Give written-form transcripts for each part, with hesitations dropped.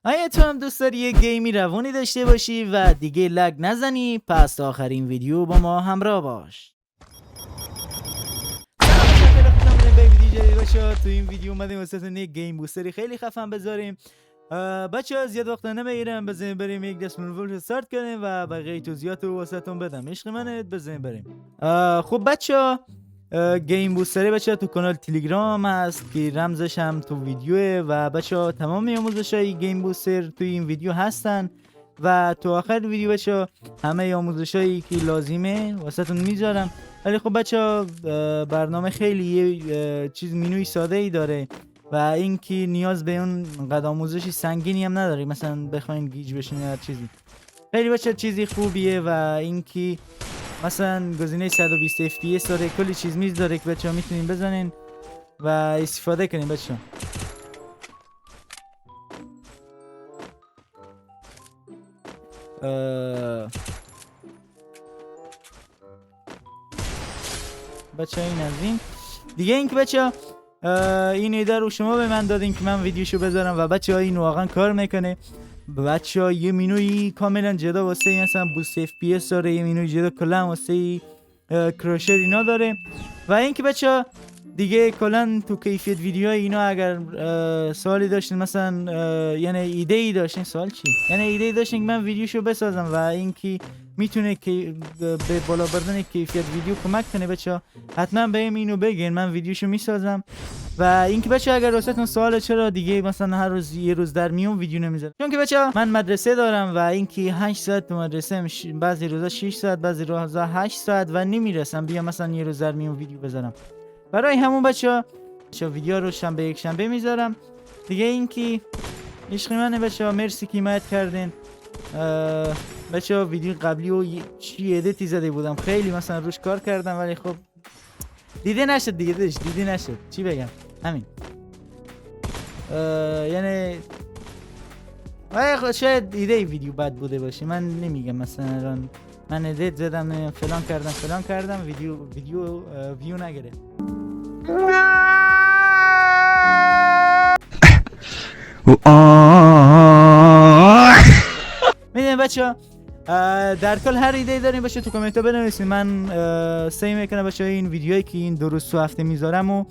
اگه تو هم دوست داری یه گیمی روونی داشته باشی و دیگه لگ نزنی، پس تا آخرین ویدیو با ما همراه باش. خیلی خوشم بودیم به ویدیو جدید باشه. تو این ویدیو اومدیم واسهتون یه گیم بوستری خیلی خفن بذاریم. بچه ها زیاد وقت نمیگیرم، بزنیم بریم یک دست منول استارت کنیم و بقیه توضیحات رو واسهتون بدم. عشق منت، بزنیم بریم. خب بچه ها، گیم بوستری بچه ها تو کانال تلگرام هست که رمزش هم تو ویدیوه و بچه ها تمام آموزش های گیم بوستر تو این ویدیو هستن و تو آخر ویدیو بچه ها همه آموزش هایی که لازمه واسهتون میذارم. ولی خب بچه ها، برنامه خیلی یه چیز مینوی ساده ای داره و اینکه نیاز به اون قد آموزشی سنگینی هم نداره، مثلا بخواین گیج بشین یا چیزی. خیلی بچه چیزی خوبیه و اینکه مثلا گزینه 120 FPS داره، کلی چیز میز داره که بچه‌ها میتونین بزنین و استفاده کنین بچه‌ها. بچه این از این دیگه. اینکه بچه این ایده رو شما به من دادین که من ویدیوشو بذارم و بچه این واقعا کار میکنه. بچه یه مینوی کاملا جدا واسه مثلا بوست اف پی اس داره، یه مینوی جدا کلا واسه کروشر اینا داره. و اینکه بچه دیگه کلا تو کیفیت ویدیو اینا اگر سوالی داشتین، مثلا یعنی ایده ای داشتین، سوال چی؟ یعنی ایده ای داشتین که من ویدیوشو بسازم و اینکه میتونه که به بالا بردن کیفیت ویدیو کمک کنه بچه، حتما بهم اینو بگین، من ویدیوشو میسازم. و اینکه بچه اگر واسهتون سوال چرا دیگه مثلا هر روز یه روز در میون ویدیو نمیذارم، چون که بچه من مدرسه دارم و اینکه 8 ساعت تو مدرسه بعضی روزا 6 ساعت، بعضی روزا 8 ساعت و نمیرسم بیام مثلا یه روز در میون ویدیو بذارم. برای همون بچه ویدیو رو شنبه یک شنبه میذارم دیگه. اینکه عشق منه بچه، مرسی که حمایت کردین. بچه ویدیو قبلی و چی ادیتی زده بودم، خیلی مثلا روش کار کردم ولی خب دیده نشد دیگه، دیده نشد، چی بگم، همین. یعنی شاید ایده ویدیو بد بوده باشه، من نمیگم مثلا الان من ادیت زدم فلان کردم ویدیو ویو نگیره. میدونم بچه در کل هر ایده داریم باشه تو کامنت ها بنویسین. من سعی میکنم بچه این ویدیوهایی که این 2 روز تو هفته میذارم و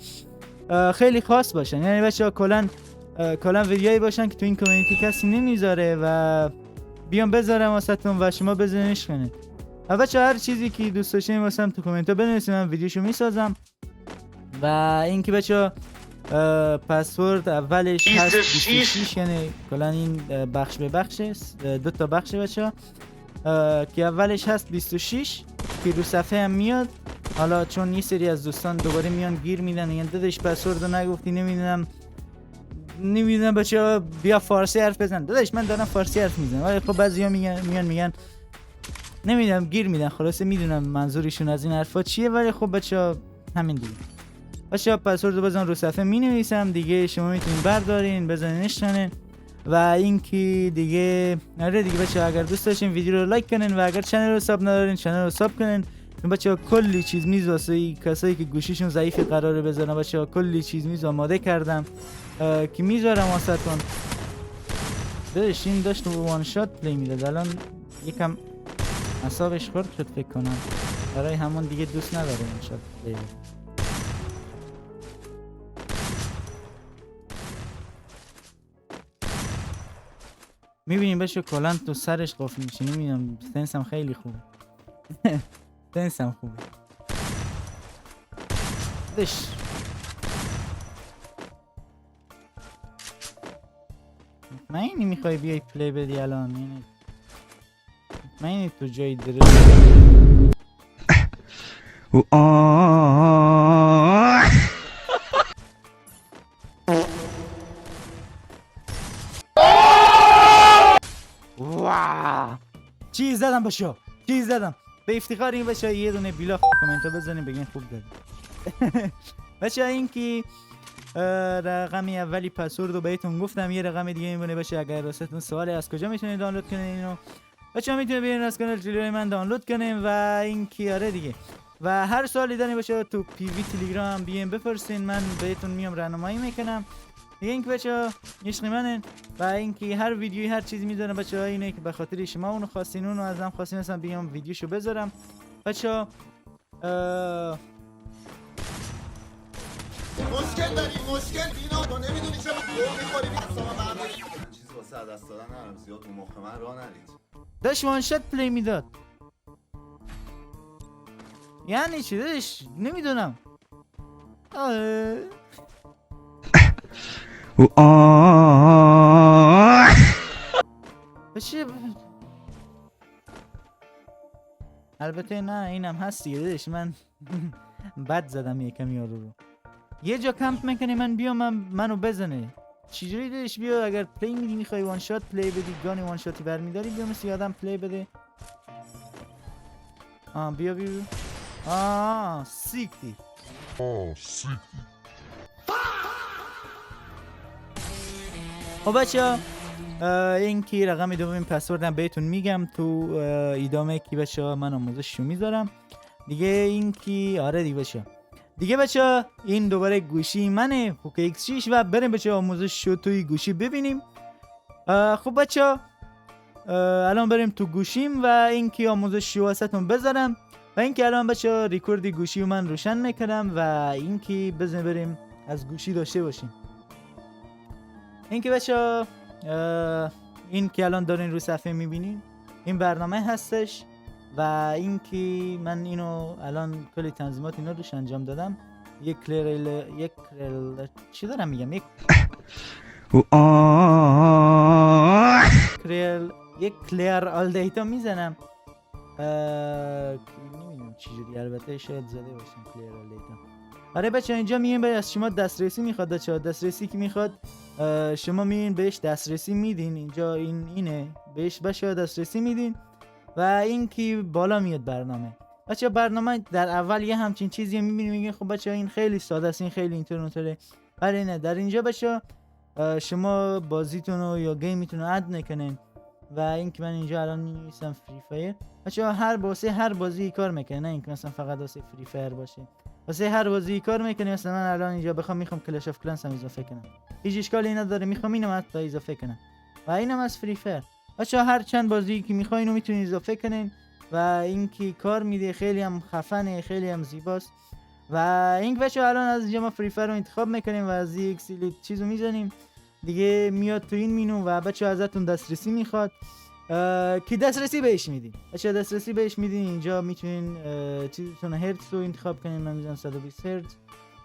خیلی خاص باشن، یعنی بچه کلا ویدیوهایی باشن که تو این کامیونیتی کسی نمیذاره و بیام بذارم واسهتون و شما بزنینش کنید. و بچه هر چیزی که دوست داشتین واسم تو کامنت ها بنویسین، من ویدیوشو میسازم. و اینکه بچه پسورد اولش هست 26، یعنی کلا این بخش به بخشه، 2 تا بخشه بچه که اولش هست 26 که رو صفحه هم میاد. حالا چون یه سری از دوستان دوباره میان گیر میدن، یعنی داداش پسورد رو نگفتی، نمیدونم بچه بیا فارسی حرف بزن. داداش من دارم فارسی حرف میزنم ولی خب بعضیا میگن نمیدونم گیر میدن، خلاصه میدونم منظورشون از این حرفا چیه ولی خب بچه همین دیگه. بچه پسورد رو بزن رو صفحه مینویسم دیگه، شما میتونین بردارین بزنینش کنین. و اینکه دیگه آره دیگه بچه اگر دوست داشتین ویدیو رو لایک کنین و اگر چنل رو ساب ندارین چنل رو ساب کنین. بچه کلی چیز میز واسه کسایی که گوشیشون ضعیف قراره بزنن، بچه کلی چیز میز آماده کردم که میذارم واسهتون. داداش این داشت وان شات پلی میداد، الان یکم اعصابش خورد شد فکر کنم، برای همون دیگه دوست نداره وان شات پلی. میبینیم بچه کلا تو سرش قفل میشه، نمیدونم سنسم خیلی خوبه. سنسم خوبه دش. مطمئنی میخوای بیای پلی بدی الان؟ یعنی مطمئنی تو جای درست؟ چیز زدم بچه، چیز زدم به افتخار این بچه. یه دونه بیلاخ کامنت ها بزنیم بگین خوب دادی. بچه این که رقمی اولی پسورد رو بهتون گفتم، یه رقم دیگه میمونه بچه. اگر راستتون سوالی از کجا میتونید دانلود کنین اینو بچه میتونید بیاین از کانال تلگرام من دانلود کنین. و این که آره دیگه، و هر سوالی دارین بچه تو پی وی تلگرام بیاین بپرسین، من بهتون میام راهنمایی میکنم. دیگه اینکه بچه عشق منن و اینکه هر ویدیویی هر چیزی میذارم بچه ها اینه که به خاطر شما اونو خواستین اونو ازم خواستین مثلا بیام ویدیوشو بذارم بچه ها مشکل داریم مشکل بینا تو نمیدونی چرا گوه میخوری اصلا من چیز واسه دست دادن ندارم زیاد تو مخ من راه نرید داشت وانشت پلی میداد یعنی چی داشت نمیدونم بچه البته نه اینم هست دیگه دادش من بد زدم یکم یارو رو یه جا کمپ میکنی من بیام منو بزنه چجوری دادش بیا اگر پلی میدی میخوای وان شات پلی بدی گانی وان شاتی برمیداری بیا مثل یادم پلی بده بیا سیکتی خب بچه این که رقم دومین پسوردم بهتون میگم تو ادامه که بچه من آموزششو میذارم دیگه این که آره دیگه بچه این دوباره گوشی منه پوکو X6 و بریم بچه آموزششو توی گوشی ببینیم خب بچه الان بریم تو گوشیم و این که آموزششو واسهتون بذارم و این که الان بچه ریکورد گوشی من روشن میکنم و این که بزنیم بریم از گوشی داشته باشیم این که بچه این که الان دارین رو صفحه میبینین این برنامه هستش و این که من اینو الان کلی تنظیمات اینا روش انجام دادم یک چی دارم میگم یک کلیر آل دیتا میزنم نمیدونم چجوری البته شاید زده باشم کلیر آل دیتا آره بچه اینجا میگیم از شما دسترسی میخواد دسترسی که میخواد شما میین بهش دسترسی میدین اینجا اینه بهش بچه دسترسی میدین و این که بالا میاد برنامه بچه برنامه در اول یه همچین چیزی میبینیم میگین خب بچه این خیلی ساده است این خیلی اینطوره ولی نه در اینجا بچه شما بازیتون رو یا گیمتون رو اد نکنین و این که من اینجا الان می‌نویسم فری فایر بچه هر بازی کار میکنه نه اینکه مثلا فقط واسه فری فایر باشه واسه هر بازی کار میکنه مثلا من الان اینجا میخوام کلش اف کلنس هم اضافه کنم هیچ اشکالی نداره میخوام اینم حتی اضافه کنم و اینم از فری فایر بچه هر چند بازی که میخواین رو میتونید اضافه کنین و این که کار میده خیلی هم خفنه خیلی هم زیباست و این بچه الان از اینجا ما فری فایر رو انتخاب میکنیم و از یک سری چیزو میزنیم دیگه میاد تو این مینو و بچه ازتون دسترسی میخواد که دسترسی بهش میدین بچه دسترسی بهش میدین اینجا میتونین چیزتون هرتز رو انتخاب کنین من میذارم 120 هرتز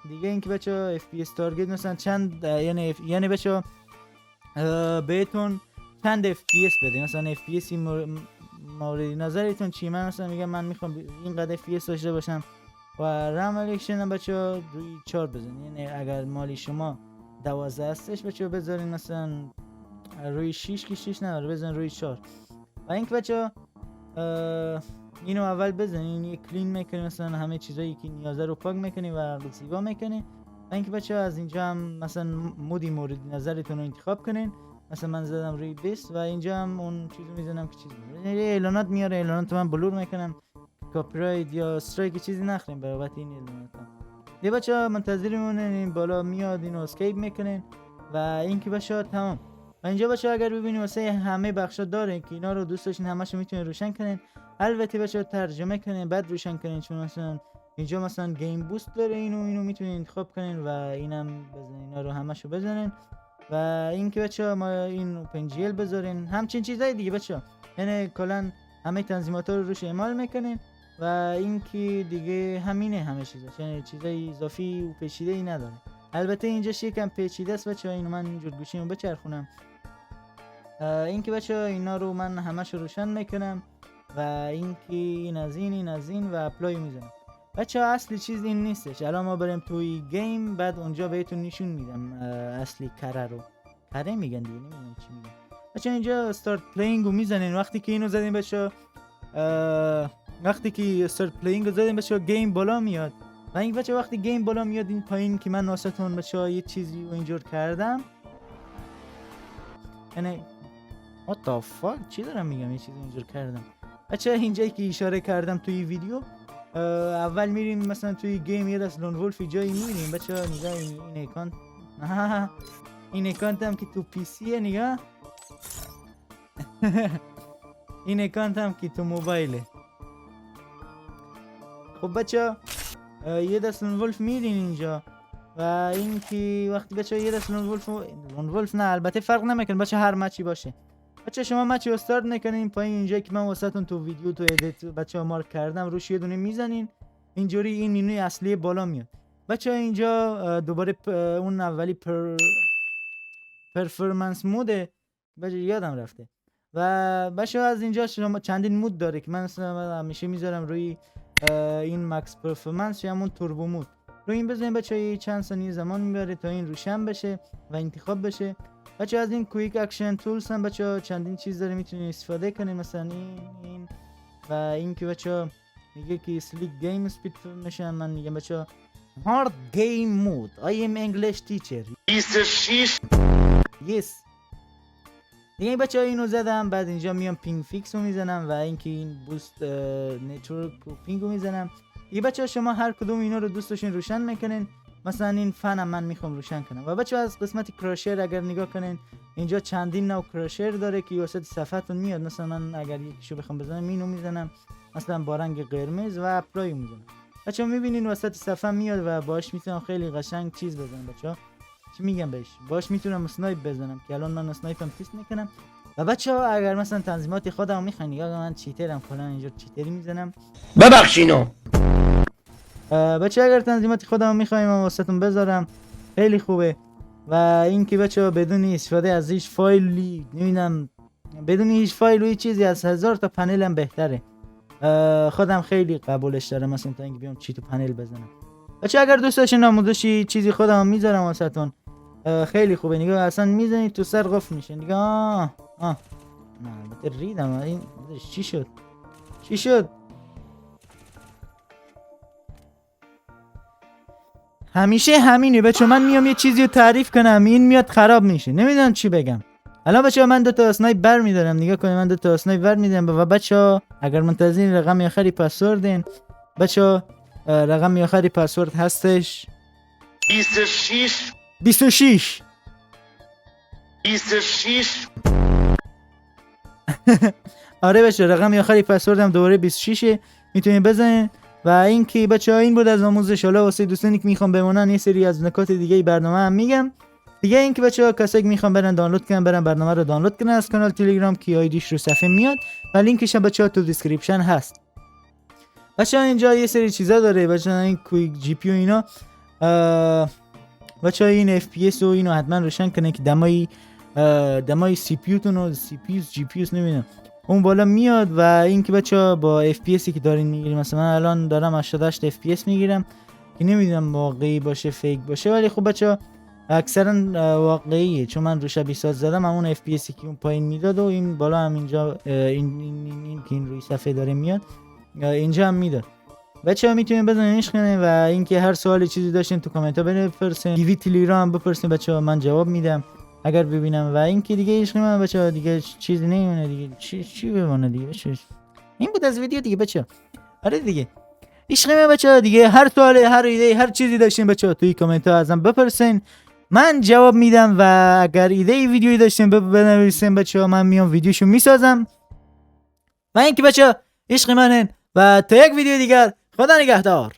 دیگه اینکه بچه FPS تارگت مثلا چند یعنی بچه بهتون چند FPS بده مثلا FPS مورد نظرتون چی من مثلا میگم من میخوام اینقدر FPS داشته باشم و رم الکشن بچه روی 4 بزنین یعنی اگر مالی شما 12 هستش بچه بذارین مثلا روی 6 که 6 نداره بزن روی 4 و اینکه بچه اینو اول بزنین یه کلین میکنی مثلا همه چیزایی که نیازه رو پاک میکنی و زیبا میکنی و اینکه بچه از اینجا هم مثلا مودی مورد نظرتون رو انتخاب کنین مثلا من زدم روی 20 و اینجا هم اون چیزو میزنم که چیزی میاره اعلانات میاره اعلانات من بلور میکنم کپی رایت یا استرایک چیزی نخریم برابر این اعلانات یه بچه منتظر میمونین این بالا میاد اینو اسکیپ میکنین و اینکه بچه تمام و اینجا بچه اگر ببینیم واسه همه بخشا داره که اینا رو دوست داشتین همشو میتونین روشن کنین البته بچه ترجمه کنین بعد روشن کنین چون مثلا اینجا مثلا گیم بوست داره اینو میتونین انتخاب کنین و اینم بزنین اینا رو همشو بزنین و اینکه بچه ما این اوپن جی ال بذارین همچین چیزای دیگه بچه یعنی کلا همه تنظیماتا رو روش اعمال میکنین و اینکه دیگه همینه همه چیزاش یعنی چیزای اضافی و پیچیده ای نداره البته اینجاش یکم پیچیده است بچه اینو من اینجور گوشیمو بچرخونم اینکه بچه اینا رو من همش روشن میکنم و اینکه این از این و اپلای میزنم بچه اصلی چیز این نیستش الان ما بریم توی گیم بعد اونجا بهتون نشون میدم اصلی کره میگن دیگه نمیدونم چی میگن بچه اینجا استارت پلینگ رو میزنین وقتی که اینو زدین بچه وقتی که استارت پلینگ رو زدین بچه گیم بالا میاد و این بچه وقتی گیم بالا میاد این پایین که من واسهتون بچه یه چیزی رو اینجور کردم یعنی what the fuck چی دارم میگم یه چیزی اینجور کردم بچه اینجایی که اشاره کردم توی ویدیو اول میریم مثلا توی گیم یه دست لون ولف جایی میبینیم بچه نگاه این اکانت این اکانت هم که تو پی سیه نگاه. این اکانت هم که تو موبایله. خب بچه یه دست لون ولف میرین اینجا و این که وقتی بچه یه دست لون ولف نه البته فرق نمیکنه بچه هر مچی باشه. بچه شما مچی رو استارت نکنین پایین اینجا که من واسهتون تو ویدیو تو ادیت بچه مارک کردم روش یه دونه میزنین اینجوری این مینوی اصلی بالا میاد. بچه اینجا دوباره اون اولی پرفورمنس موده بچه یادم رفته و بچه از اینجا شما چندین مود داره که من همیشه میذارم روی این مکس پرفورمنس یا همون توربو مود. روی این بزنین بچه چند ثانیه زمان میبره تا این روشن بشه و انتخاب بشه. بچه از این کویک اکشن تولز هم بچه چندین چیز داره میتونید استفاده کنید مثلا این و این که بچه میگه که سلیک گیم سپید میشه. من میگم بچه هارد گیم مود I am English teacher yes دیگه بچه اینو زدم. بعد اینجا میام پینگ فیکس رو میزنم و اینکه این بوست نتورک و پینگ رو میزنم. دیگه بچه شما هر کدوم اینا رو دوست داشتین روشن میکنین. مثلا این فنم من میخوام روشن کنم و بچه از قسمت کراشر اگر نگاه کنین اینجا چندین نوع کراشر داره که وسط صفحتون میاد. مثلا من اگر یکیشو بخوام بزنم اینو میزنم مثلا با رنگ قرمز و اپلای میزنم. بچه میبینین وسط صفحه میاد و باش میتونم خیلی قشنگ چیز بزنم. بچه چی میگم بهش باش میتونم اسنایپ بزنم که الان من اسنایپم تست میکنم. و بچه اگر مثلا تنظیمات خودم میخواین یا من چیترم کلا اینجا چیتری میزنم ببخشینو. بچه اگر تنظیمات خودم میخوایم من واسهتون بذارم خیلی خوبه. و این که بچه بدون استفاده از هیچ فایلی نمیدونم بدون هیچ فایل و چیزی از 1000 تا پنل هم بهتره. خودم خیلی قبولش دارم مثلا تا اینکه بیام چی تو پنل بزنم. بچه اگر دوست داشتین نمودشی چیزی خودم میذارم واسهتون خیلی خوبه. نگاه اصلا میزنید تو سر قفل میشه. نگاه نه البته ریدم این چی شد همیشه همینه بچه. من میام یه چیزی رو تعریف کنم این میاد خراب میشه نمیدونم چی بگم. الان بچه من 2 تا اسنایپ بر میدارم نگاه کنید من 2 تا اسنایپ بر میدارم و بچه اگر منتظرین رقم آخری پسوردین بچه رقم آخری پسورد هستش 26 آره بچه رقم آخری پسوردم دوباره 26 میتونید بزنین. و این که بچه ها این بود از آموزش. حالا واسه دوستانی که میخوام بمونن یه سری از نکات دیگه برنامه هم میگم دیگه. این که بچه ها کسایی که میخوام برن دانلود کنن برن برنامه رو دانلود کنن از کانال تلگرام که آیدیش رو صفحه میاد و لینکش هم بچه ها تو دیسکریپشن هست. بچه ها اینجا یه سری چیزا داره بچه ها این کویک جی پی و اینا بچه ها این اف پی اس و اینو حتما روشن کنه که دمای سی پی یو تون و سی پی یو جی پی یو نمیدونم اون بالا میاد. و این که بچه با اف پی اسی که دارین میگیریم مثلا من الان دارم 88 اف پی اس میگیرم که نمیدونم واقعی باشه فیک باشه ولی خب بچه اکثرا واقعیه چون من رو شبیه ساز زدم همون اف پی اسی که اون پایین میداد و این بالا هم اینجا این که این روی صفحه داره میاد اینجا هم میداد. بچه ها میتونین بزنینش کنین و اینکه هر سوالی چیزی داشتین تو کامنت ها بپرسین. دیوی تلگرام بپرسین بچه ها من جواب میدم اگر ببینم. و اینکه دیگه عشق من بچه ها دیگه چیزی نمیمونه دیگه چی بمونه دیگه بچه این بود از ویدیو دیگه بچه. آره دیگه عشق من بچه ها دیگه هر سوال هر ایده هر چیزی داشتین بچه ها توی کامنت ها ازم بپرسین من جواب میدم. و اگر ایده ویدیویی داشتین بنویسین بچه ها من میام ویدیوشو میسازم. و اینکه بچه ها عشق منن و تا یک ویدیو دیگر خدا نگهدار.